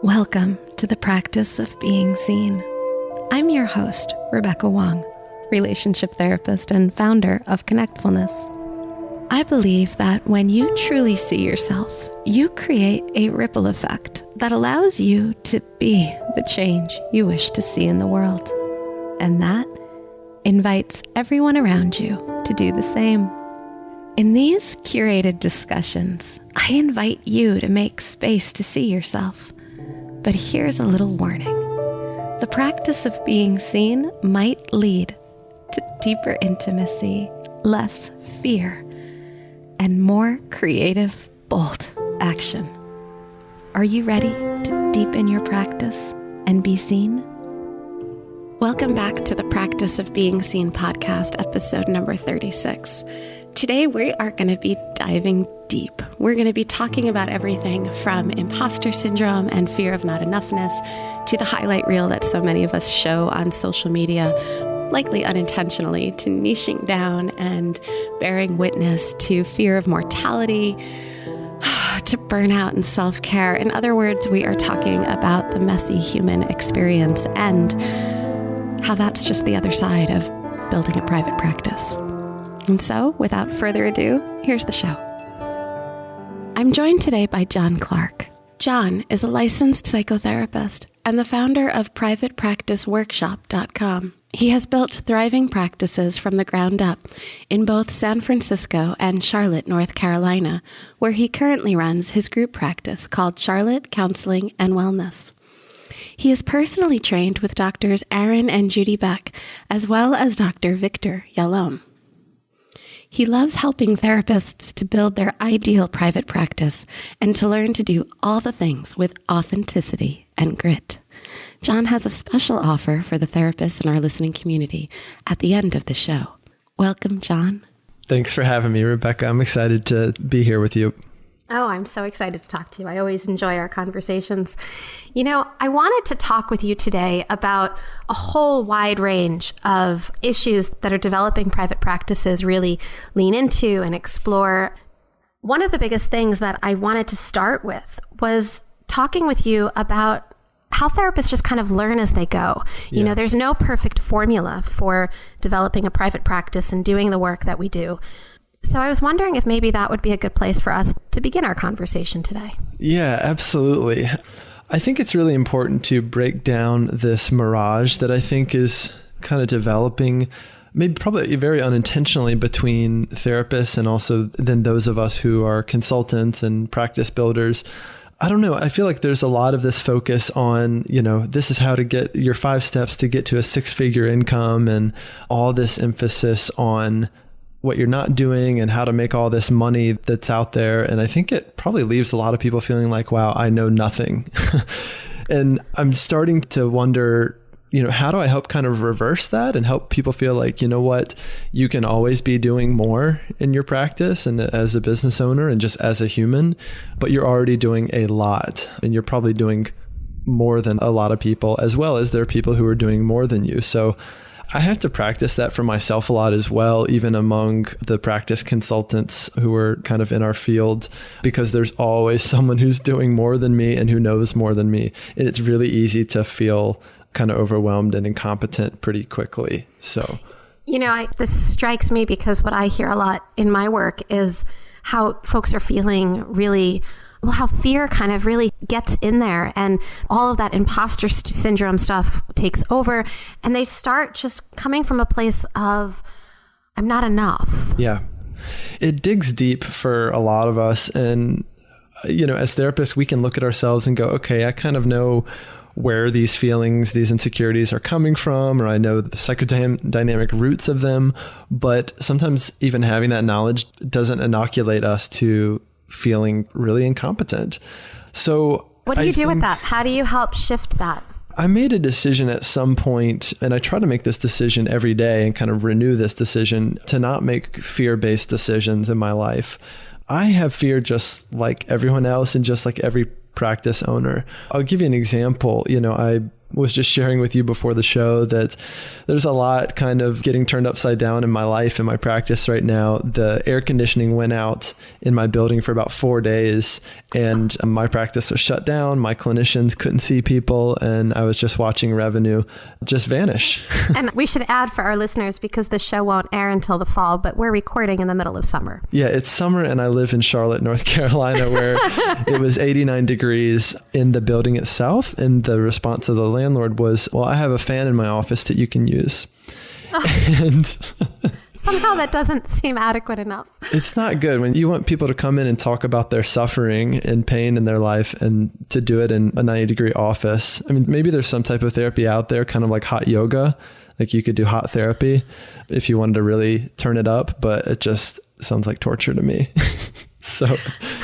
Welcome to the practice of being seen. I'm your host, Rebecca Wong, relationship therapist and founder of Connectfulness. I believe that when you truly see yourself, you create a ripple effect that allows you to be the change you wish to see in the world. And that invites everyone around you to do the same. In these curated discussions, I invite you to make space to see yourself. But here's a little warning. The practice of being seen might lead to deeper intimacy, less fear, and more creative, bold action. Are you ready to deepen your practice and be seen? Welcome back to the Practice of Being Seen podcast, episode number 36. Today, we are going to be diving deep. We're going to be talking about everything from imposter syndrome and fear of not enoughness to the highlight reel that so many of us show on social media, likely unintentionally, to niching down and bearing witness to fear of mortality, to burnout and self-care. In other words, we are talking about the messy human experience and how that's just the other side of building a private practice. And so, without further ado, here's the show. I'm joined today by John Clarke. John is a licensed psychotherapist and the founder of privatepracticeworkshop.com. He has built thriving practices from the ground up in both San Francisco and Charlotte, North Carolina, where he currently runs his group practice called Charlotte Counseling and Wellness. He is personally trained with Drs. Aaron and Judy Beck, as well as Dr. Victor Yalom. He loves helping therapists to build their ideal private practice and to learn to do all the things with authenticity and grit. John has a special offer for the therapists in our listening community at the end of the show. Welcome, John. Thanks for having me, Rebecca. I'm excited to be here with you. Oh, I'm so excited to talk to you. I always enjoy our conversations. You know, I wanted to talk with you today about a whole wide range of issues that are developing private practices really lean into and explore. One of the biggest things that I wanted to start with was talking with you about how therapists just kind of learn as they go. You know, there's no perfect formula for developing a private practice and doing the work that we do. So I was wondering if maybe that would be a good place for us to begin our conversation today. Yeah, absolutely. I think it's really important to break down this mirage that I think is kind of developing, maybe probably very unintentionally, between therapists and also then those of us who are consultants and practice builders. I don't know. I feel like there's a lot of this focus on, this is how to get your 5 steps to get to a 6-figure income, and all this emphasis on what you're not doing and how to make all this money that's out there. And I think it probably leaves a lot of people feeling like, wow, I know nothing. And I'm starting to wonder, how do I help kind of reverse that and help people feel like, you know what, you can always be doing more in your practice and as a business owner and just as a human, but you're already doing a lot and you're probably doing more than a lot of people, as well as there are people who are doing more than you. So I have to practice that for myself a lot as well, even among the practice consultants who are kind of in our field, because there's always someone who's doing more than me and who knows more than me. And it's really easy to feel kind of overwhelmed and incompetent pretty quickly. So, this strikes me because what I hear a lot in my work is how folks are feeling really, how fear kind of really gets in there and all of that imposter syndrome stuff takes over, and they start just coming from a place of, I'm not enough. Yeah. It digs deep for a lot of us. And, as therapists, we can look at ourselves and go, okay, I kind of know where these feelings, these insecurities are coming from, or I know the psychodynamic roots of them. But sometimes even having that knowledge doesn't inoculate us to feeling really incompetent. So what do you do with that? How do you help shift that? I made a decision at some point, and I try to make this decision every day and kind of renew this decision to not make fear-based decisions in my life. I have fear just like everyone else and just like every practice owner. I'll give you an example. I was just sharing with you before the show that there's a lot kind of getting turned upside down in my life and my practice right now. The air conditioning went out in my building for about 4 days, and my practice was shut down. My clinicians couldn't see people, and I was just watching revenue just vanish. And we should add for our listeners, because the show won't air until the fall, but we're recording in the middle of summer. Yeah, it's summer, and I live in Charlotte, North Carolina, where it was 89 degrees in the building itself. And the response of the landlord was, well, I have a fan in my office that you can use. And somehow that doesn't seem adequate enough. It's not good when you want people to come in and talk about their suffering and pain in their life, and to do it in a 90-degree office. I mean, maybe there's some type of therapy out there, kind of like hot yoga. Like you could do hot therapy if you wanted to really turn it up, but it just sounds like torture to me. So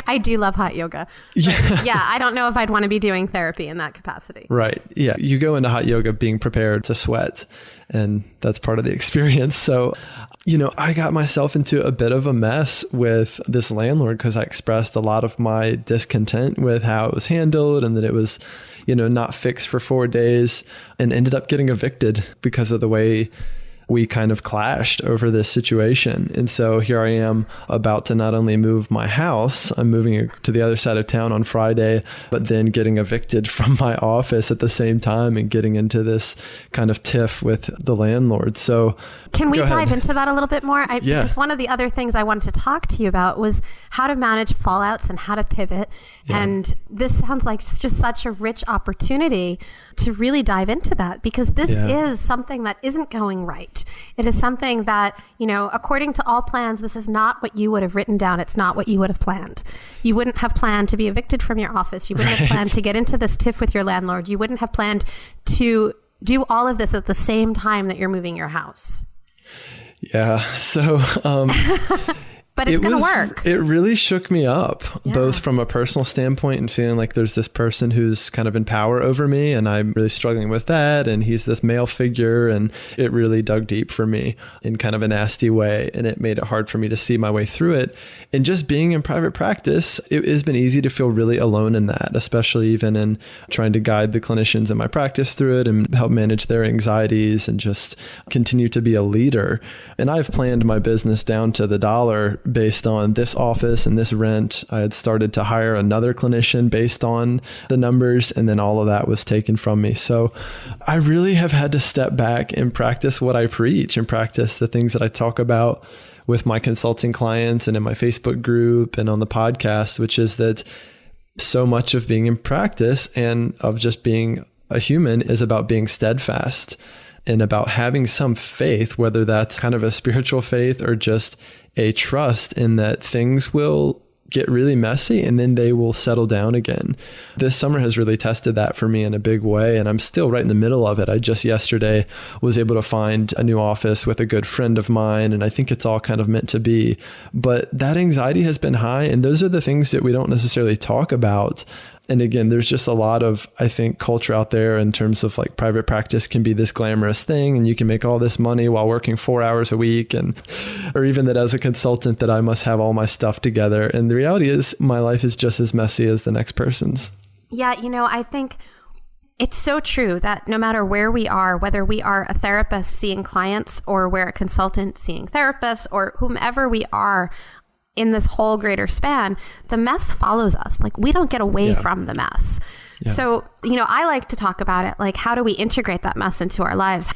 I do love hot yoga. Yeah, I don't know if I'd want to be doing therapy in that capacity. Right. Yeah. You go into hot yoga being prepared to sweat, and that's part of the experience. So, I got myself into a bit of a mess with this landlord because I expressed a lot of my discontent with how it was handled, and that it was, not fixed for 4 days, and ended up getting evicted because of the way we kind of clashed over this situation. And so here I am about to not only move my house, I'm moving to the other side of town on Friday, but then getting evicted from my office at the same time and getting into this kind of tiff with the landlord. So can we dive into that a little bit more? Because one of the other things I wanted to talk to you about was how to manage fallouts and how to pivot. Yeah. And this sounds like just such a rich opportunity to really dive into that, because this is something that isn't going right. It is something that, according to all plans, this is not what you would have written down. It's not what you would have planned. You wouldn't have planned to be evicted from your office. You wouldn't have planned to get into this tiff with your landlord. You wouldn't have planned to do all of this at the same time that you're moving your house. Yeah. So, but it's going to work. It really shook me up, both from a personal standpoint and feeling like there's this person who's kind of in power over me, and I'm really struggling with that. And he's this male figure, and it really dug deep for me in kind of a nasty way. And it made it hard for me to see my way through it. And just being in private practice, it has been easy to feel really alone in that, especially even in trying to guide the clinicians in my practice through it and help manage their anxieties and just continue to be a leader. And I've planned my business down to the dollar based on this office and this rent. I had started to hire another clinician based on the numbers, and then all of that was taken from me. So I really have had to step back and practice what I preach and practice the things that I talk about with my consulting clients and in my Facebook group and on the podcast, which is that so much of being in practice and of just being a human is about being steadfast and about having some faith, whether that's kind of a spiritual faith or just a trust in that things will get really messy and then they will settle down again. This summer has really tested that for me in a big way, and I'm still right in the middle of it. I just yesterday was able to find a new office with a good friend of mine, and I think it's all kind of meant to be. But that anxiety has been high, and those are the things that we don't necessarily talk about. And again, there's just a lot of, I think, culture out there in terms of like private practice can be this glamorous thing and you can make all this money while working 4 hours a week, or even that as a consultant that I must have all my stuff together. And the reality is my life is just as messy as the next person's. Yeah, I think it's so true that no matter where we are, whether we are a therapist seeing clients or we're a consultant seeing therapists or whomever we are, in this whole greater span, the mess follows us. Like we don't get away from the mess. Yeah. So, I like to talk about it. Like, how do we integrate that mess into our lives?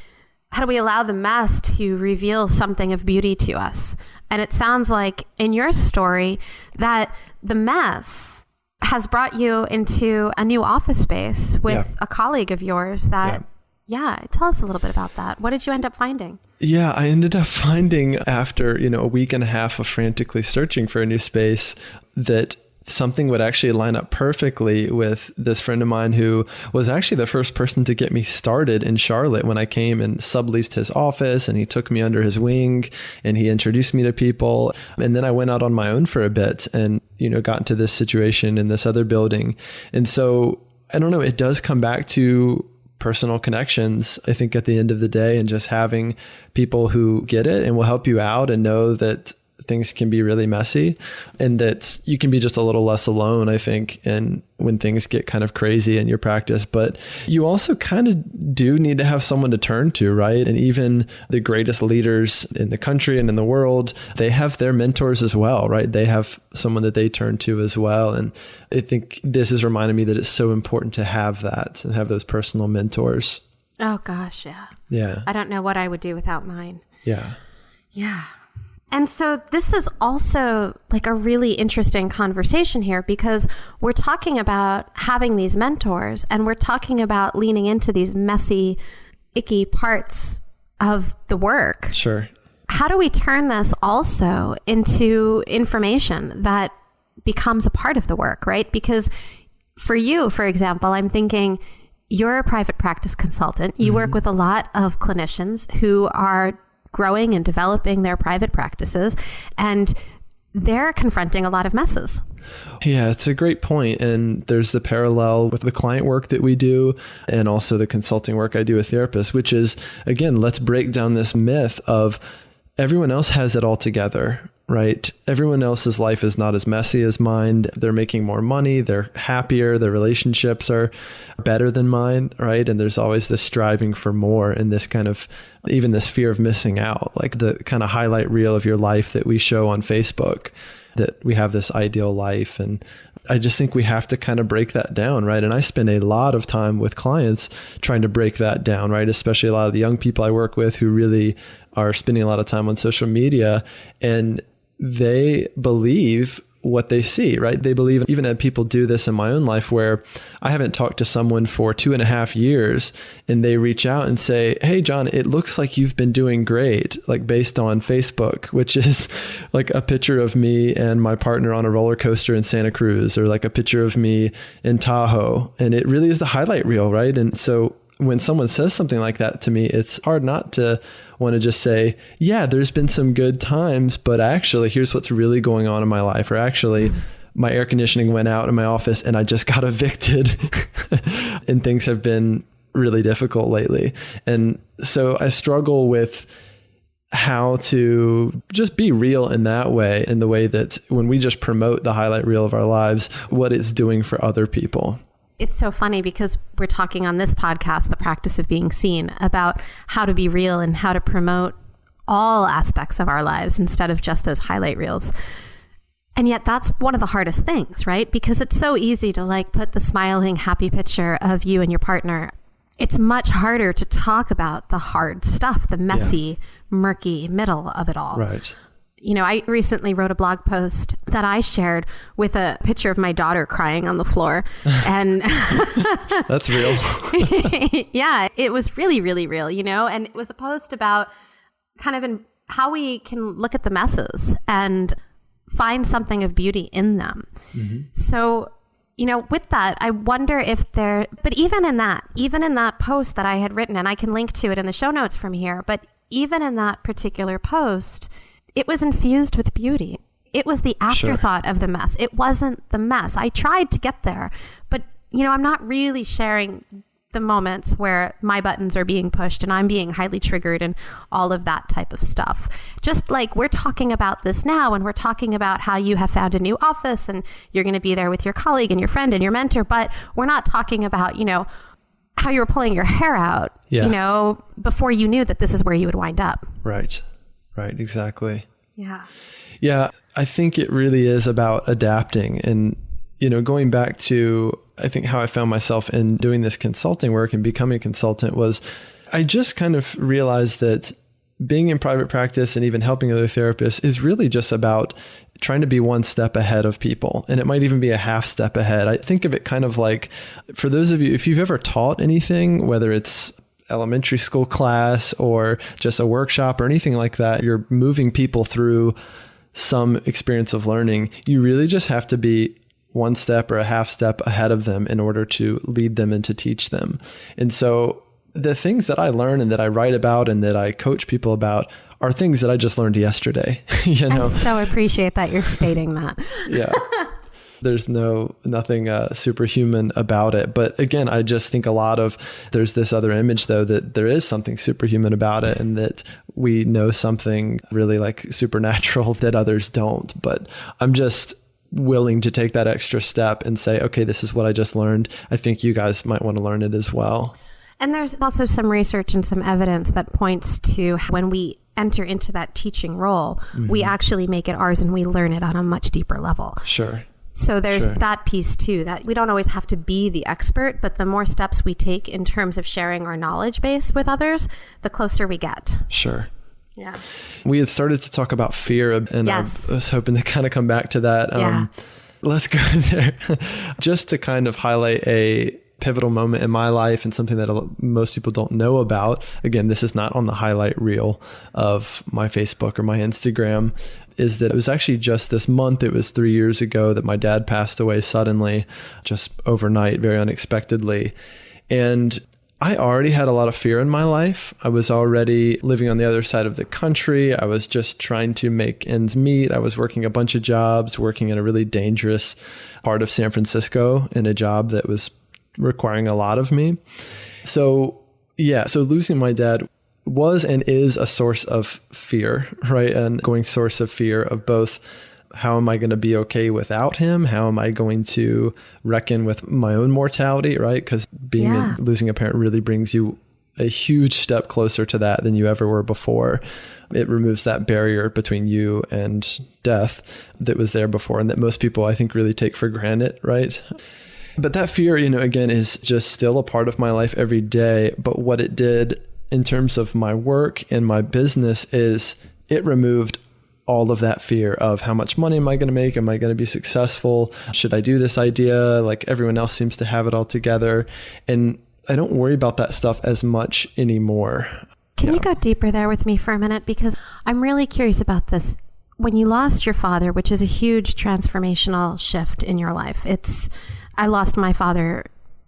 How do we allow the mess to reveal something of beauty to us? And it sounds like in your story that the mess has brought you into a new office space with a colleague of yours that, tell us a little bit about that. What did you end up finding? Yeah, I ended up finding after, a week and a half of frantically searching for a new space that something would actually line up perfectly with this friend of mine who was actually the first person to get me started in Charlotte when I came and subleased his office, and he took me under his wing and he introduced me to people. And then I went out on my own for a bit and, got into this situation in this other building. And so I don't know, it does come back to personal connections, I think, at the end of the day, and just having people who get it and will help you out and know that things can be really messy, and that you can be just a little less alone, I think, and when things get kind of crazy in your practice. But you also kind of do need to have someone to turn to, right? And even the greatest leaders in the country and in the world, they have their mentors as well, right? They have someone that they turn to as well. And I think this has reminded me that it's so important to have that and have those personal mentors. Oh gosh, yeah. Yeah. I don't know what I would do without mine. Yeah. Yeah. And so this is also like a really interesting conversation here, because we're talking about having these mentors, and we're talking about leaning into these messy, icky parts of the work. Sure. How do we turn this also into information that becomes a part of the work, right? Because for you, for example, I'm thinking you're a private practice consultant. You work with a lot of clinicians who are growing and developing their private practices, and they're confronting a lot of messes. Yeah, it's a great point. And there's the parallel with the client work that we do and also the consulting work I do with therapists, which is, again, let's break down this myth of everyone else has it all together, right? Everyone else's life is not as messy as mine. They're making more money. They're happier. Their relationships are better than mine, right? And there's always this striving for more and this kind of, even this fear of missing out, like the kind of highlight reel of your life that we show on Facebook, that we have this ideal life. And I just think we have to kind of break that down, right? And I spend a lot of time with clients trying to break that down, right? Especially a lot of the young people I work with who really are spending a lot of time on social media, and they believe what they see, right? They believe, even had people do this in my own life where I haven't talked to someone for 2.5 years and they reach out and say, "Hey, John, it looks like you've been doing great," like based on Facebook, which is like a picture of me and my partner on a roller coaster in Santa Cruz, or like a picture of me in Tahoe. And it really is the highlight reel, right? And so when someone says something like that to me, it's hard not to want to just say, yeah, there's been some good times, but actually here's what's really going on in my life. Or actually my air conditioning went out in my office and I just got evicted and things have been really difficult lately. And so I struggle with how to just be real in that way, in the way that when we just promote the highlight reel of our lives, what it's doing for other people. It's so funny because we're talking on this podcast, The Practice of Being Seen, about how to be real and how to promote all aspects of our lives instead of just those highlight reels. And yet that's one of the hardest things, right? Because it's so easy to like put the smiling, happy picture of you and your partner. It's much harder to talk about the hard stuff, the messy, murky middle of it all. Right. You know, I recently wrote a blog post that I shared with a picture of my daughter crying on the floor. And that's real. Yeah, it was really, really real, you know, and it was a post about kind of in how we can look at the messes and find something of beauty in them. Mm-hmm. So, you know, with that, I wonder if but even in that post that I had written, and I can link to it in the show notes from here, but even in that particular post, it was infused with beauty. It was the afterthought of the mess. It wasn't the mess. I tried to get there, but you know, I'm not really sharing the moments where my buttons are being pushed and I'm being highly triggered and all of that type of stuff. Just like we're talking about this now, and we're talking about how you have found a new office and you're going to be there with your colleague and your friend and your mentor, but we're not talking about, you know, how you were pulling your hair out, you know, before you knew that this is where you would wind up. Right. Right. Exactly. Yeah. Yeah. I think it really is about adapting. And, you know, going back to, I think how I found myself in doing this consulting work and becoming a consultant was I just kind of realized that being in private practice and even helping other therapists is really just about trying to be one step ahead of people. And it might even be a half step ahead. I think of it kind of like, for those of you, if you've ever taught anything, whether it's elementary school class or just a workshop or anything like that, you're moving people through some experience of learning. You really just have to be one step or a half step ahead of them in order to lead them and to teach them. And so the things that I learn and that I write about and that I coach people about are things that I just learned yesterday. You know? I so appreciate that you're stating that. Yeah. There's nothing superhuman about it. But again, I just think there's this other image though, that there is something superhuman about it, and that we know something really like supernatural that others don't. But I'm just willing to take that extra step and say, okay, this is what I just learned. I think you guys might want to learn it as well. And there's also some research and some evidence that points to when we enter into that teaching role, we actually make it ours and we learn it on a much deeper level. Sure. So there's that piece too, that we don't always have to be the expert, but the more steps we take in terms of sharing our knowledge base with others, the closer we get. Sure. Yeah. We had started to talk about fear, and Yes. I was hoping to kind of come back to that. Let's go there. Just to kind of highlight a pivotal moment in my life and something that most people don't know about. Again, this is not on the highlight reel of my Facebook or my Instagram, is that it was actually just this month. It was 3 years ago that my dad passed away suddenly, just overnight, very unexpectedly. And I already had a lot of fear in my life. I was already living on the other side of the country. I was just trying to make ends meet. I was working a bunch of jobs, working in a really dangerous part of San Francisco in a job that was requiring a lot of me. So losing my dad was and is a source of fear, right? An ongoing source of fear of both, how am I going to be okay without him? How am I going to reckon with my own mortality, right? Because losing a parent really brings you a huge step closer to that than you ever were before. It removes that barrier between you and death that was there before, and that most people, I think, really take for granted, right? But that fear, again, is just still a part of my life every day. But what it did in terms of my work and my business is it removed all of that fear of how much money am I going to make? Am I going to be successful? Should I do this idea? Like everyone else seems to have it all together. And I don't worry about that stuff as much anymore. Can you go deeper there with me for a minute? Because I'm really curious about this. When you lost your father, which is a huge transformational shift in your life, I lost my father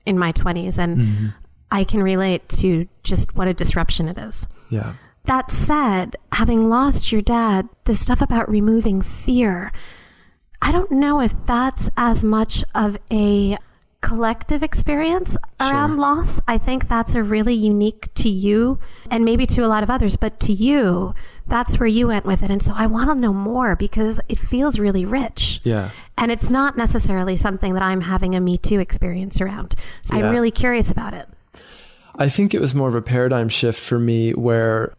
in my 20s, and I can relate to just what a disruption it is. Yeah. That said, having lost your dad, the stuff about removing fear, I don't know if that's as much of a collective experience around loss. I think that's a really unique to you and maybe to a lot of others, but to you, that's where you went with it. And so I want to know more because it feels really rich. Yeah. And it's not necessarily something that I'm having a Me Too experience around. So I'm really curious about it. I think it was more of a paradigm shift for me where,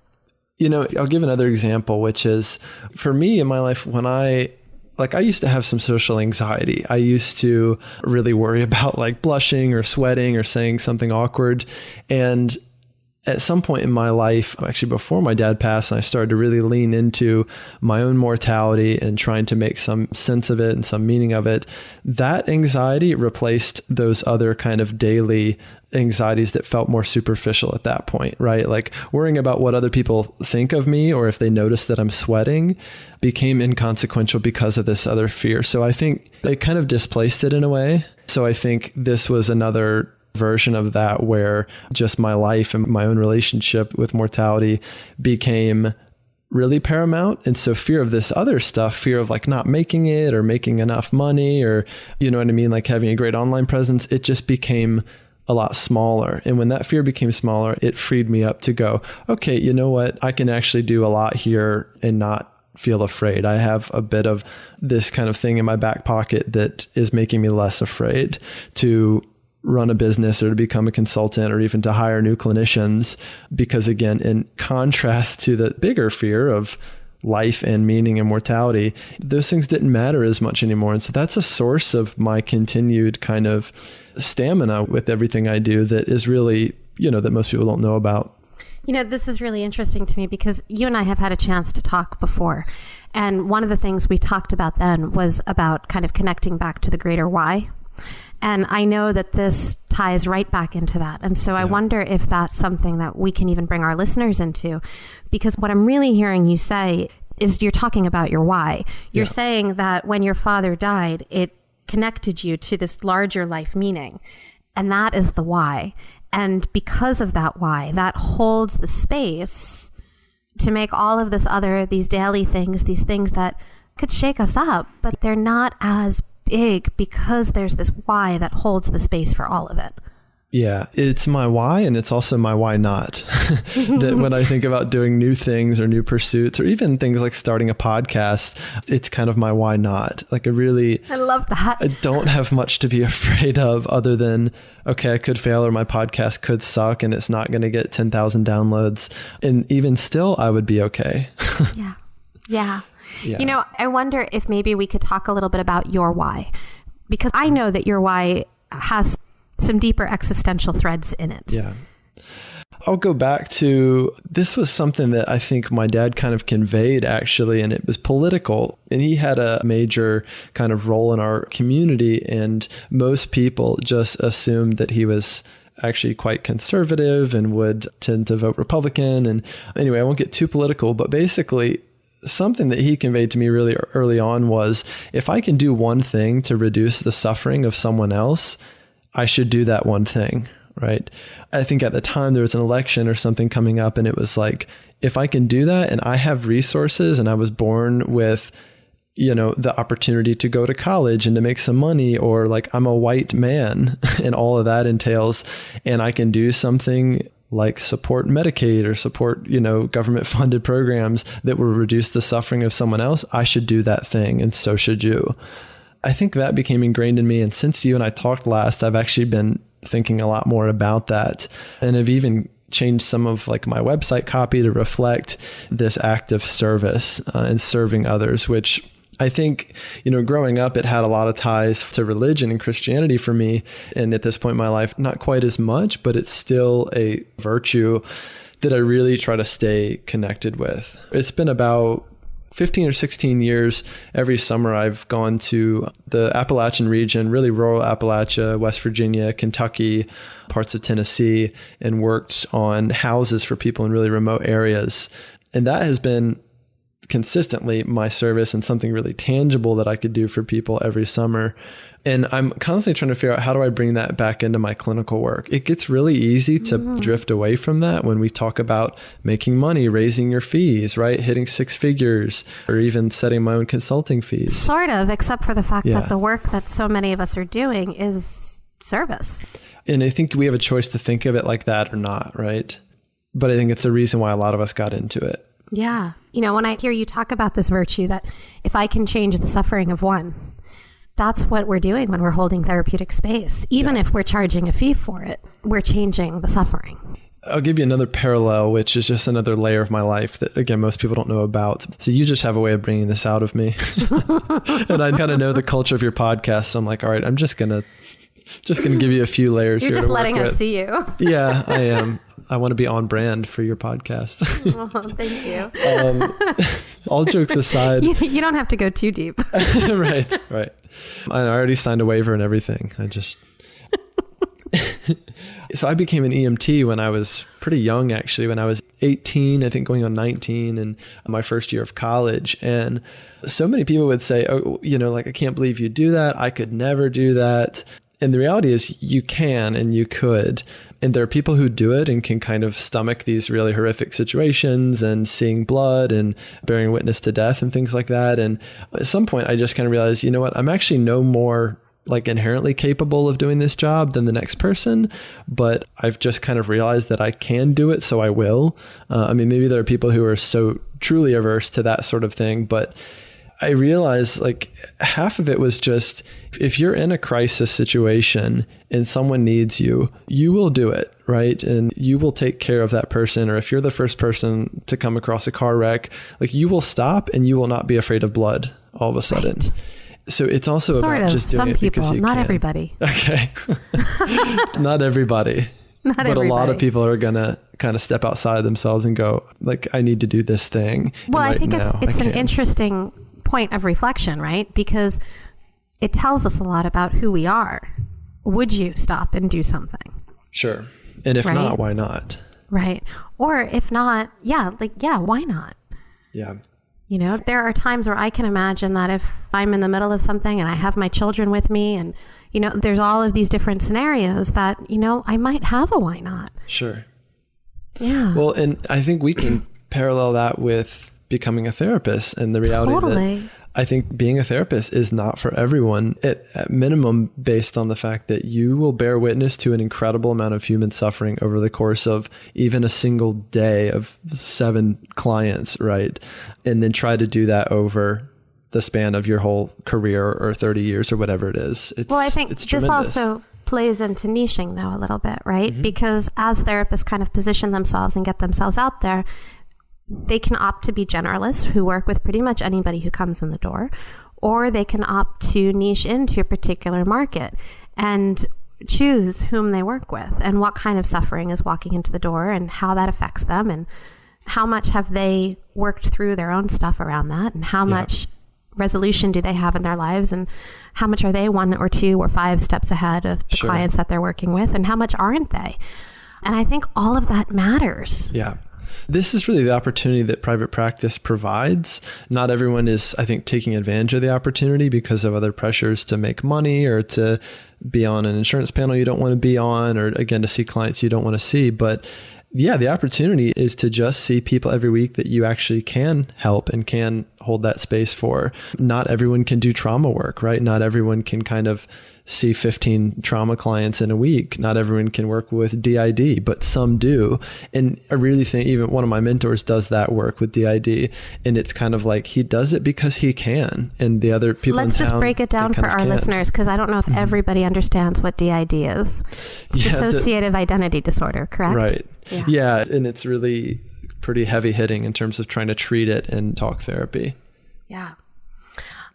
I'll give another example, which is for me in my life when I used to have some social anxiety. I used to really worry about blushing or sweating or saying something awkward. And at some point in my life, actually before my dad passed, I started to really lean into my own mortality and trying to make some sense of it and some meaning of it. That anxiety replaced those other kind of daily anxieties that felt more superficial at that point, right? Like worrying about what other people think of me or if they notice that I'm sweating became inconsequential because of this other fear. So I think it kind of displaced it in a way. So I think this was another version of that where just my life and my own relationship with mortality became really paramount. And so fear of this other stuff, fear of not making it or making enough money or, you know what I mean? Having a great online presence, it just became a lot smaller. And when that fear became smaller, it freed me up to go, okay, you know what? I can actually do a lot here and not feel afraid. I have a bit of this kind of thing in my back pocket that is making me less afraid to run a business or to become a consultant or even to hire new clinicians. Because again, in contrast to the bigger fear of life and meaning and mortality, those things didn't matter as much anymore. And so that's a source of my continued kind of stamina with everything I do that is really, that most people don't know about. This is really interesting to me because you and I have had a chance to talk before. And one of the things we talked about then was about kind of connecting back to the greater why. And I know that this ties right back into that. And so I wonder if that's something that we can even bring our listeners into, because what I'm really hearing you say is you're talking about your why. You're saying that when your father died, it connected you to this larger life meaning. And that is the why. And because of that why, that holds the space to make all of these daily things, these things that could shake us up, but they're not as big because there's this why that holds the space for all of it. Yeah, it's my why, and it's also my why not. That when I think about doing new things or new pursuits, or even things like starting a podcast, it's kind of my why not. Like I love that. I don't have much to be afraid of other than, okay, I could fail or my podcast could suck and it's not going to get 10,000 downloads. And even still, I would be okay. Yeah. Yeah. Yeah. You know, I wonder if maybe we could talk a little bit about your why, because I know that your why has some deeper existential threads in it. Yeah. I'll go back to, this was something that I think my dad kind of conveyed actually, and it was political. And he had a major kind of role in our community. And most people just assumed that he was actually quite conservative and would tend to vote Republican. And anyway, I won't get too political, but basically something that he conveyed to me really early on was, if I can do one thing to reduce the suffering of someone else, I should do that one thing, right? I think at the time there was an election or something coming up, and it was like, if I can do that and I have resources and I was born with, you know, the opportunity to go to college and to make some money, or like I'm a white man and all of that entails, and I can do something like support Medicaid or support, you know, government funded programs that will reduce the suffering of someone else, I should do that thing. And so should you. I think that became ingrained in me. And since you and I talked last, I've actually been thinking a lot more about that. And I've even changed some of like my website copy to reflect this act of service and serving others, which I think, you know, growing up, it had a lot of ties to religion and Christianity for me. And at this point in my life, not quite as much, but it's still a virtue that I really try to stay connected with. It's been about 15 or 16 years. Every summer I've gone to the Appalachian region, really rural Appalachia, West Virginia, Kentucky, parts of Tennessee, and worked on houses for people in really remote areas. And that has been consistently my service and something really tangible that I could do for people every summer. And I'm constantly trying to figure out, how do I bring that back into my clinical work? It gets really easy to drift away from that when we talk about making money, raising your fees, right? Hitting 6 figures, or even setting my own consulting fees. Sort of, except for the fact that the work that so many of us are doing is service. And I think we have a choice to think of it like that or not, right? But I think it's the reason why a lot of us got into it. Yeah. You know, when I hear you talk about this virtue, that if I can change the suffering of one, that's what we're doing when we're holding therapeutic space. Even if we're charging a fee for it, we're changing the suffering. I'll give you another parallel, which is just another layer of my life that, again, most people don't know about. So you just have a way of bringing this out of me. And I kind of know the culture of your podcast. So I'm like, all right, I'm just going to give you a few layers. You're here just to letting work us with. see you. Yeah, I am. I want to be on brand for your podcast. Oh, thank you. All jokes aside. You don't have to go too deep. Right. I already signed a waiver and everything. So I became an EMT when I was pretty young, actually, when I was 18, I think going on 19, and my first year of college. And so many people would say, oh, you know, like, I can't believe you do that. I could never do that. And the reality is you can and you could. And there are people who do it and can kind of stomach these really horrific situations and seeing blood and bearing witness to death and things like that. And at some point, I just kind of realized, you know what, I'm actually no more like inherently capable of doing this job than the next person, but I've just kind of realized that I can do it, so I will. I mean, maybe there are people who are so truly averse to that sort of thing, but I realized like half of it was just, if you're in a crisis situation and someone needs you, you will do it, right? And you will take care of that person. Or if you're the first person to come across a car wreck, like you will stop and you will not be afraid of blood all of a sudden. Right. So it's also about just doing some it people, because you not can. Everybody. Okay. Not everybody. Not but everybody. A lot of people are going to kind of step outside themselves and go like, I need to do this thing. Well, right I think it's an can. interesting point of reflection, right? Because it tells us a lot about who we are. Would you stop and do something? Sure. And if not, why not? Right. Or if not, why not? Yeah. You know, there are times where I can imagine that if I'm in the middle of something and I have my children with me and, you know, there's all of these different scenarios that, you know, I might have a why not. Sure. Yeah. Well, and I think we can parallel that with becoming a therapist and the reality that I think being a therapist is not for everyone, at minimum, based on the fact that you will bear witness to an incredible amount of human suffering over the course of even a single day of 7 clients, right? And then try to do that over the span of your whole career or 30 years or whatever it is. I think this also plays into niching though a little bit, right? Mm-hmm. Because as therapists kind of position themselves and get themselves out there, they can opt to be generalists who work with pretty much anybody who comes in the door, or they can opt to niche into a particular market and choose whom they work with and what kind of suffering is walking into the door and how that affects them and how much have they worked through their own stuff around that and how much resolution do they have in their lives and how much are they 1 or 2 or 5 steps ahead of the clients that they're working with and how much aren't they? And I think all of that matters. Yeah. This is really the opportunity that private practice provides. Not everyone is, I think, taking advantage of the opportunity because of other pressures to make money or to be on an insurance panel you don't want to be on, or again, to see clients you don't want to see. But yeah, the opportunity is to just see people every week that you actually can help and can hold that space for. Not everyone can do trauma work, right? Not everyone can kind of see 15 trauma clients in a week. Not everyone can work with DID, but some do. And I really think even one of my mentors does that work with DID. And it's kind of like he does it because he can. And the other people Let's just break it down for our listeners, because I don't know if everybody understands what DID is. It's dissociative identity disorder, correct? Right. Yeah. And it's really pretty heavy hitting in terms of trying to treat it in talk therapy. Yeah.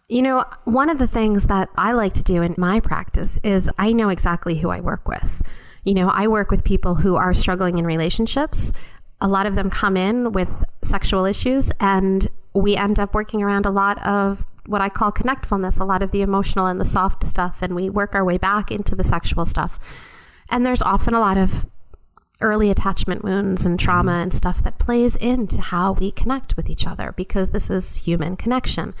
You know, one of the things that I like to do in my practice is I know exactly who I work with. You know, I work with people who are struggling in relationships. A lot of them come in with sexual issues, and we end up working around a lot of what I call connectfulness, a lot of the emotional and the soft stuff, and we work our way back into the sexual stuff. And there's often a lot of early attachment wounds and trauma and stuff that plays into how we connect with each other, because this is human connection.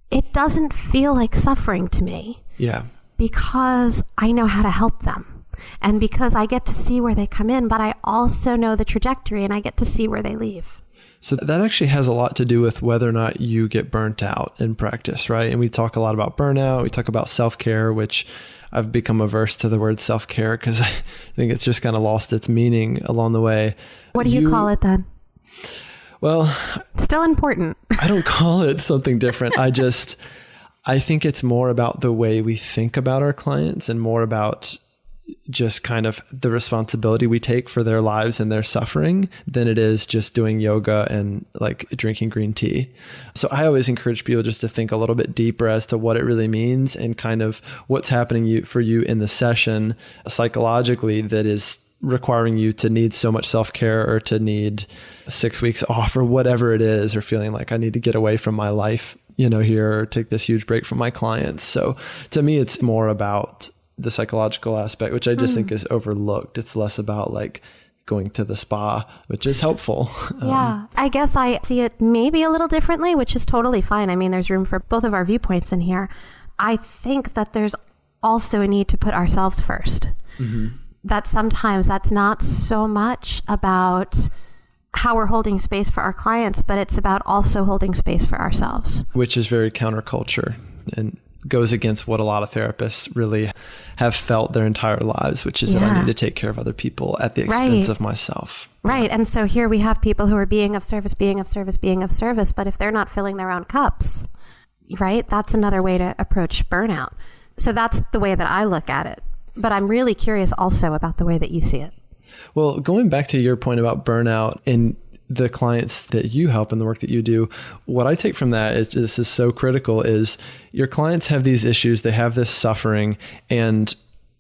It doesn't feel like suffering to me. Yeah. Because I know how to help them. And because I get to see where they come in, but I also know the trajectory and I get to see where they leave. So that actually has a lot to do with whether or not you get burnt out in practice, right? And we talk a lot about burnout. We talk about self-care, which I've become averse to the word self-care because I think it's just kind of lost its meaning along the way. What do you call it then? Well, still important. I don't call it something different. I think it's more about the way we think about our clients and more about just kind of the responsibility we take for their lives and their suffering than it is just doing yoga and like drinking green tea. So I always encourage people just to think a little bit deeper as to what it really means and kind of what's happening for you in the session psychologically that is requiring you to need so much self-care or to need 6 weeks off or whatever it is, or feeling like I need to get away from my life, here, or take this huge break from my clients. So to me, it's more about the psychological aspect, which I just think is overlooked. It's less about like going to the spa, which is helpful. Yeah, I guess I see it maybe a little differently, which is totally fine. I mean, there's room for both of our viewpoints in here. I think that there's also a need to put ourselves first. Mm-hmm. That sometimes that's not so much about how we're holding space for our clients, but it's about also holding space for ourselves. Which is very counterculture and goes against what a lot of therapists really have felt their entire lives, which is that I need to take care of other people at the expense of myself. Right. And so here we have people who are being of service, but if they're not filling their own cups, right, that's another way to approach burnout. So that's the way that I look at it. But I'm really curious also about the way that you see it. Well, going back to your point about burnout and the clients that you help and the work that you do, what I take from that is, this is so critical, is your clients have these issues, they have this suffering, and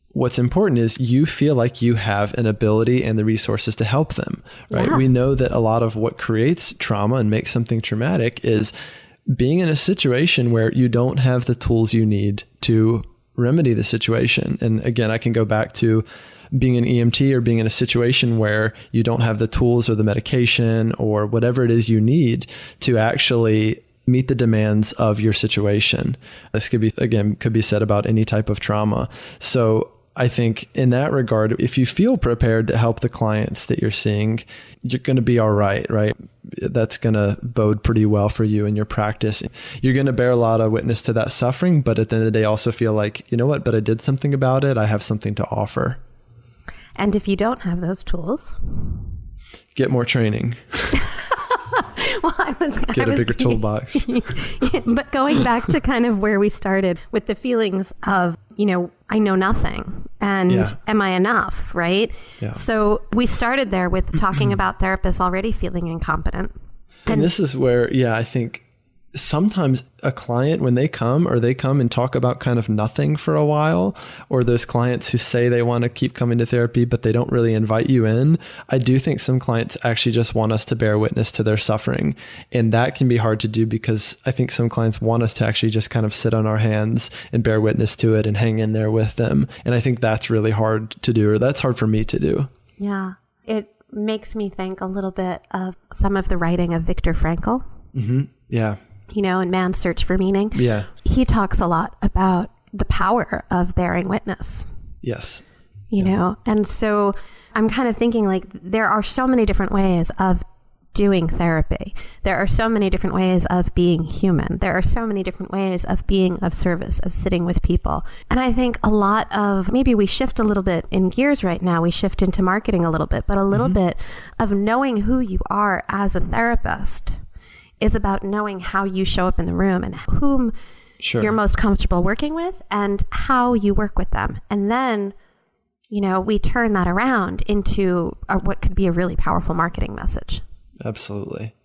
what's important is you feel like you have an ability and the resources to help them, right? Yeah. We know that a lot of what creates trauma and makes something traumatic is being in a situation where you don't have the tools you need to remedy the situation. And again, I can go back to being an EMT or being in a situation where you don't have the tools or the medication or whatever it is you need to actually meet the demands of your situation. This could be, again, could be said about any type of trauma. So I think in that regard, if you feel prepared to help the clients that you're seeing, you're going to be all right, right? That's going to bode pretty well for you in your practice. You're going to bear a lot of witness to that suffering, but at the end of the day, also feel like, you know what, but I did something about it. I have something to offer. And if you don't have those tools, get more training. Well, get a bigger toolbox. But going back to kind of where we started with the feelings of, I know nothing and am I enough, right? Yeah. So we started there with talking about therapists already feeling incompetent. And this is where, I think sometimes a client, when they come and talk about kind of nothing for a while, or those clients who say they want to keep coming to therapy, but they don't really invite you in. I do think some clients actually just want us to bear witness to their suffering. And that can be hard to do because I think some clients want us to actually just kind of sit on our hands and bear witness to it and hang in there with them. And I think that's really hard to do, or that's hard for me to do. Yeah. It makes me think a little bit of some of the writing of Viktor Frankl. Mm-hmm. Yeah. In Man's Search for Meaning. Yeah. He talks a lot about the power of bearing witness. Yes. And so I'm kind of thinking like there are so many different ways of doing therapy. There are so many different ways of being human. There are so many different ways of being of service, of sitting with people. And I think a lot of, maybe we shift a little bit in gears right now, we shift into marketing a little bit, but a little bit of knowing who you are as a therapist is about knowing how you show up in the room and whom you're most comfortable working with and how you work with them. And then, we turn that around into what could be a really powerful marketing message. Absolutely.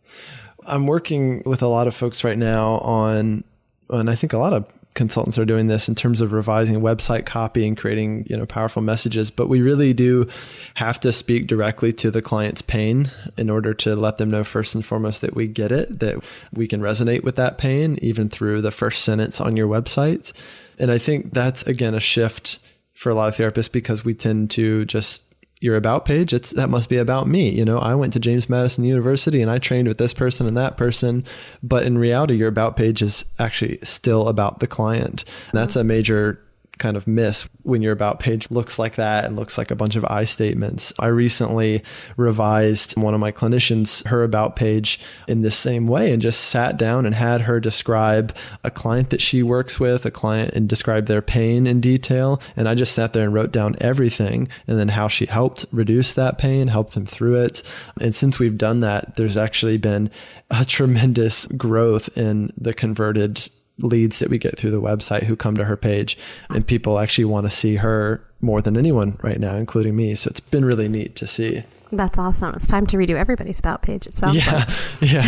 I'm working with a lot of folks right now and I think a lot of consultants are doing this in terms of revising website copy and creating, powerful messages. But we really do have to speak directly to the client's pain in order to let them know first and foremost that we get it, that we can resonate with that pain, even through the first sentence on your website. And I think that's, again, a shift for a lot of therapists because we tend to just, your about page, that must be about me. I went to James Madison University and I trained with this person and that person. But in reality, your about page is actually still about the client. And that's a major kind of miss when your about page looks like that and looks like a bunch of I statements. I recently revised one of my clinicians, her about page in this same way and just sat down and had her describe a client that she works with, a client, and describe their pain in detail. And I just sat there and wrote down everything and then how she helped reduce that pain, helped them through it. And since we've done that, there's actually been a tremendous growth in the converted leads that we get through the website who come to her page, and people actually want to see her more than anyone right now, including me. So it's been really neat to see. That's awesome. It's time to redo everybody's about page, it sounds like. Yeah.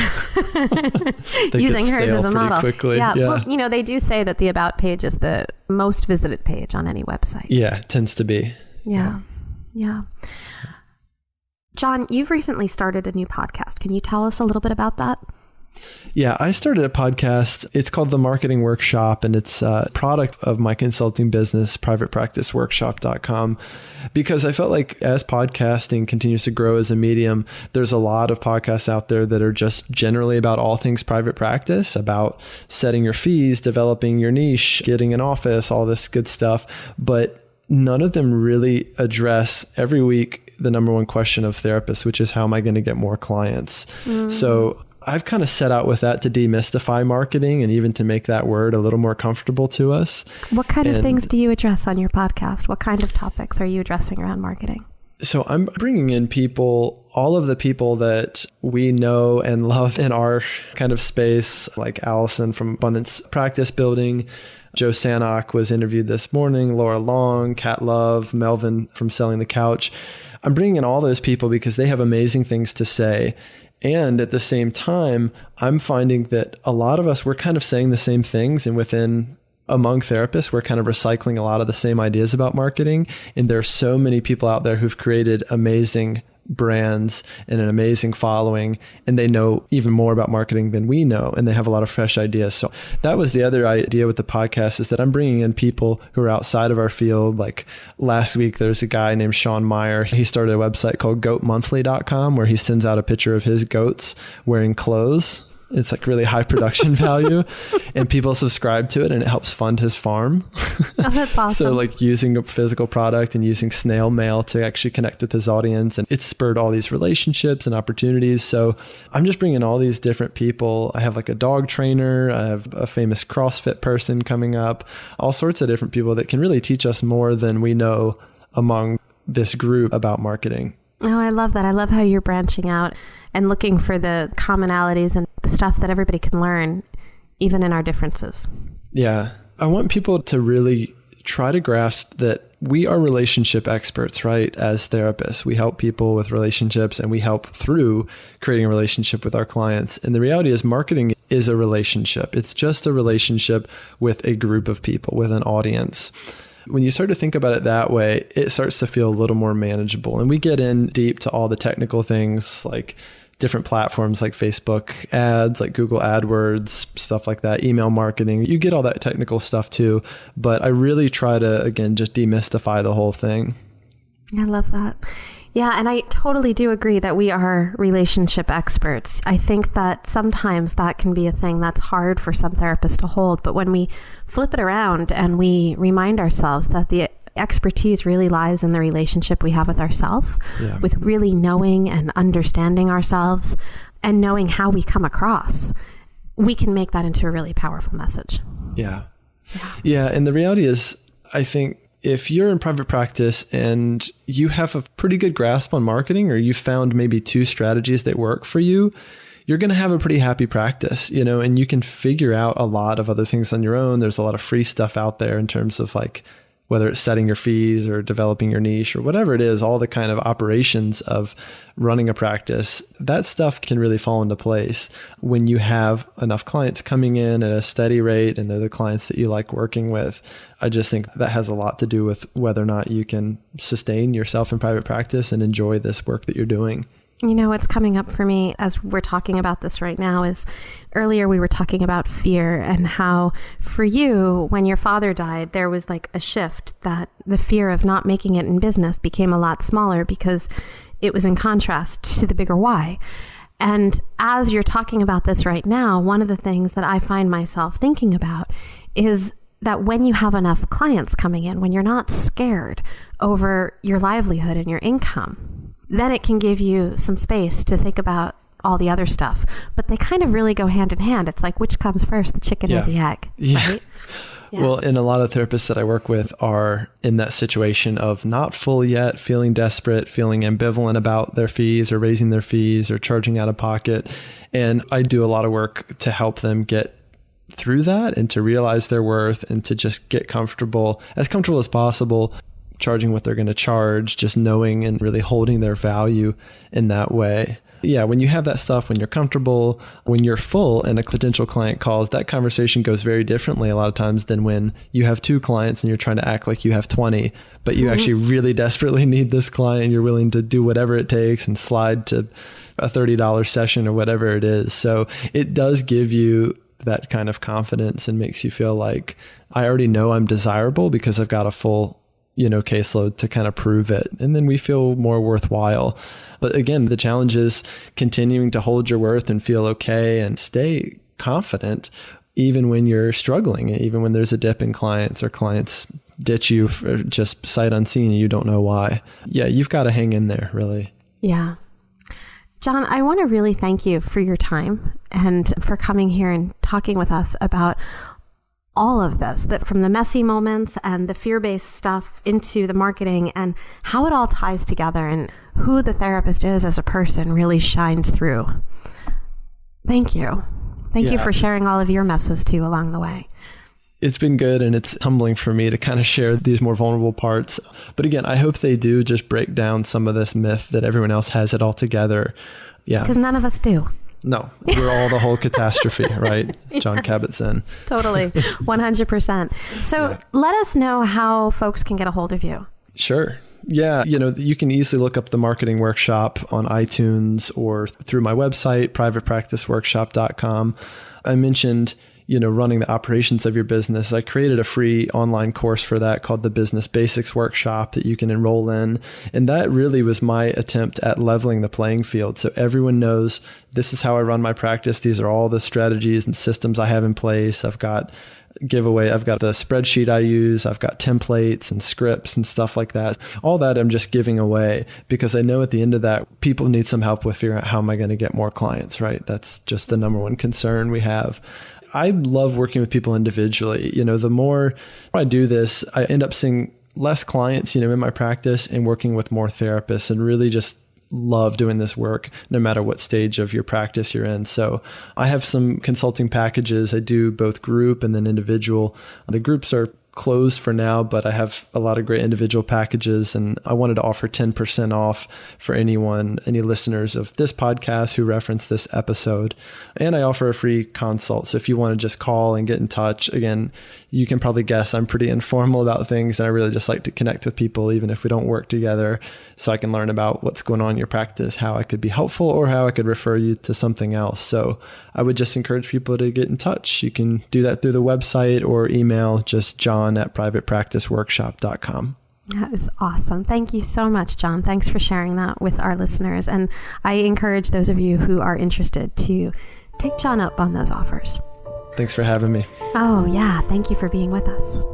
Using hers as a model. Quickly. Yeah. Well, they do say that the about page is the most visited page on any website. Yeah, it tends to be. Yeah. John, you've recently started a new podcast. Can you tell us a little bit about that? Yeah, I started a podcast. It's called The Marketing Workshop, and it's a product of my consulting business, privatepracticeworkshop.com, because I felt like as podcasting continues to grow as a medium, there's a lot of podcasts out there that are just generally about all things private practice, about setting your fees, developing your niche, getting an office, all this good stuff. But none of them really address every week the number one question of therapists, which is how am I going to get more clients? So I've kind of set out with that to demystify marketing and even to make that word a little more comfortable to us. What kind of things do you address on your podcast? What kind of topics are you addressing around marketing? So I'm bringing in people, all of the people that we know and love in our kind of space, like Allison from Abundance Practice Building. Joe Sanok was interviewed this morning, Laura Long, Kat Love, Melvin from Selling the Couch. I'm bringing in all those people because they have amazing things to say. And at the same time, I'm finding that a lot of us, we're kind of saying the same things, and among therapists, we're kind of recycling a lot of the same ideas about marketing. And there are so many people out there who've created amazing brands and an amazing following, and they know even more about marketing than we know, and they have a lot of fresh ideas. So that was the other idea with the podcast, is that I'm bringing in people who are outside of our field. Like last week, there's a guy named Sean Meyer. He started a website called goatmonthly.com where he sends out a picture of his goats wearing clothes. It's like really high production value, and people subscribe to it, and it helps fund his farm. Oh, that's awesome. So like using a physical product and using snail mail to actually connect with his audience, and it's spurred all these relationships and opportunities. So I'm just bringing all these different people. I have like a dog trainer. I have a famous CrossFit person coming up, all sorts of different people that can really teach us more than we know among this group about marketing. Oh, I love that. I love how you're branching out and looking for the commonalities and the stuff that everybody can learn, even in our differences. Yeah. I want people to really try to grasp that we are relationship experts, right? As therapists, we help people with relationships, and we help through creating a relationship with our clients. And the reality is marketing is a relationship. It's just a relationship with a group of people, with an audience. When you start to think about it that way, it starts to feel a little more manageable. And we get in deep to all the technical things like different platforms like Facebook ads, like Google AdWords, stuff like that, email marketing. You get all that technical stuff too. But I really try to, again, just demystify the whole thing. I love that. Yeah, and I totally do agree that we are relationship experts. I think that sometimes that can be a thing that's hard for some therapists to hold. But when we flip it around and we remind ourselves that the expertise really lies in the relationship we have with ourselves, with really knowing and understanding ourselves and knowing how we come across, we can make that into a really powerful message. Yeah. And the reality is, I think, if you're in private practice and you have a pretty good grasp on marketing, or you found maybe 2 strategies that work for you, you're going to have a pretty happy practice, and you can figure out a lot of other things on your own. There's a lot of free stuff out there in terms of like, whether it's setting your fees or developing your niche or whatever it is, all the kind of operations of running a practice, that stuff can really fall into place when you have enough clients coming in at a steady rate and they're the clients that you like working with. I just think that has a lot to do with whether or not you can sustain yourself in private practice and enjoy this work that you're doing. What's coming up for me as we're talking about this right now is earlier we were talking about fear, and how for you, when your father died, there was like a shift that the fear of not making it in business became a lot smaller because it was in contrast to the bigger why. And as you're talking about this right now, one of the things that I find myself thinking about is that when you have enough clients coming in, when you're not scared over your livelihood and your income, then it can give you some space to think about all the other stuff. But they kind of really go hand in hand. It's like, which comes first, the chicken or the egg? Right? Yeah. Well, and a lot of therapists that I work with are in that situation of not full yet, feeling desperate, feeling ambivalent about their fees or raising their fees or charging out of pocket. And I do a lot of work to help them get through that and to realize their worth and to just get comfortable as possible, charging what they're going to charge, just knowing and really holding their value in that way. Yeah, when you have that stuff, when you're comfortable, when you're full and a potential client calls, that conversation goes very differently a lot of times than when you have 2 clients and you're trying to act like you have 20, but you actually really desperately need this client and you're willing to do whatever it takes and slide to a $30 session or whatever it is. So it does give you that kind of confidence and makes you feel like, I already know I'm desirable because I've got a full caseload to kind of prove it. And then we feel more worthwhile. But again, the challenge is continuing to hold your worth and feel okay and stay confident, even when you're struggling, even when there's a dip in clients or clients ditch you for just sight unseen and you don't know why. Yeah, you've got to hang in there, really. Yeah. John, I want to really thank you for your time and for coming here and talking with us about all of this, that from the messy moments and the fear-based stuff into the marketing and how it all ties together and who the therapist is as a person really shines through. Thank you. Thank you for sharing all of your messes too along the way. It's been good, and it's humbling for me to kind of share these more vulnerable parts. But again, I hope they do just break down some of this myth that everyone else has it all together. Yeah. Because none of us do. No, we're all the whole catastrophe, right? John Kabat-Zinn. Totally. 100%. So let us know how folks can get a hold of you. Sure. Yeah. You can easily look up the marketing workshop on iTunes or through my website, privatepracticeworkshop.com. I mentioned running the operations of your business. I created a free online course for that called the Business Basics Workshop that you can enroll in. And that really was my attempt at leveling the playing field. So everyone knows this is how I run my practice. These are all the strategies and systems I have in place. I've got the spreadsheet I use. I've got templates and scripts and stuff like that. All that I'm just giving away because I know at the end of that, people need some help with figuring out how am I going to get more clients, right? That's just the number one concern we have. I love working with people individually. The more I do this, I end up seeing less clients, in my practice and working with more therapists, and really just love doing this work no matter what stage of your practice you're in. So I have some consulting packages. I do both group and then individual. The groups are closed for now, but I have a lot of great individual packages, and I wanted to offer 10% off for any listeners of this podcast who reference this episode. And I offer a free consult. So if you want to just call and get in touch, again, you can probably guess I'm pretty informal about things, and I really just like to connect with people, even if we don't work together, so I can learn about what's going on in your practice, how I could be helpful, or how I could refer you to something else. So I would just encourage people to get in touch. You can do that through the website or email, just john@privatepracticeworkshop.com. That is awesome. Thank you so much, John. Thanks for sharing that with our listeners. And I encourage those of you who are interested to take John up on those offers. Thanks for having me. Oh, yeah. Thank you for being with us.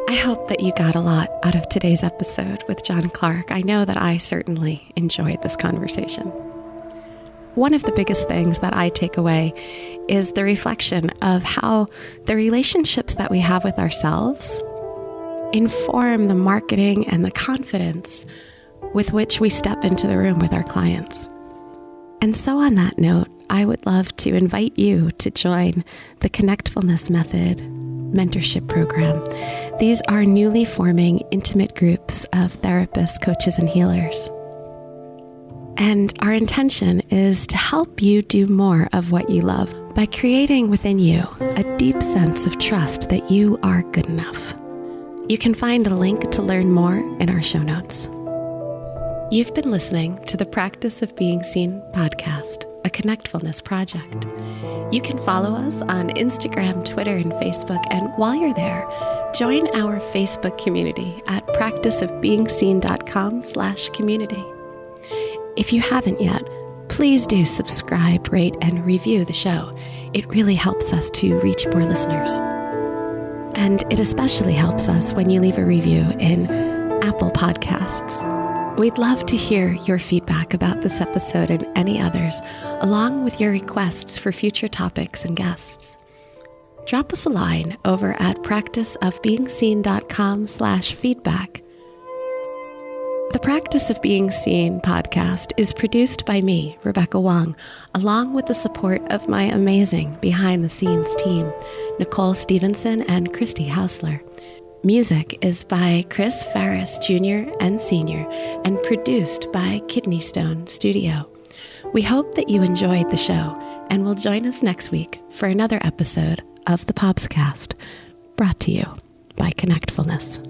I hope that you got a lot out of today's episode with John Clarke. I know that I certainly enjoyed this conversation. One of the biggest things that I take away is the reflection of how the relationships that we have with ourselves inform the marketing and the confidence with which we step into the room with our clients. And so on that note, I would love to invite you to join the Connectfulness Method mentorship program. These are newly forming intimate groups of therapists, coaches, and healers. And our intention is to help you do more of what you love by creating within you a deep sense of trust that you are good enough. You can find a link to learn more in our show notes. You've been listening to the Practice of Being Seen podcast, a Connectfulness project. You can follow us on Instagram, Twitter, and Facebook. And while you're there, join our Facebook community at practiceofbeingseen.com/community. If you haven't yet, please do subscribe, rate, and review the show. It really helps us to reach more listeners. And it especially helps us when you leave a review in Apple Podcasts. We'd love to hear your feedback about this episode and any others, along with your requests for future topics and guests. Drop us a line over at practiceofbeingseen.com/feedback. The Practice of Being Seen podcast is produced by me, Rebecca Wong, along with the support of my amazing behind-the-scenes team, Nicole Stevenson and Christy Hausler. Music is by Chris Farris Jr. and Sr. and produced by Kidney Stone Studio. We hope that you enjoyed the show and will join us next week for another episode of the Popscast, brought to you by Connectfulness.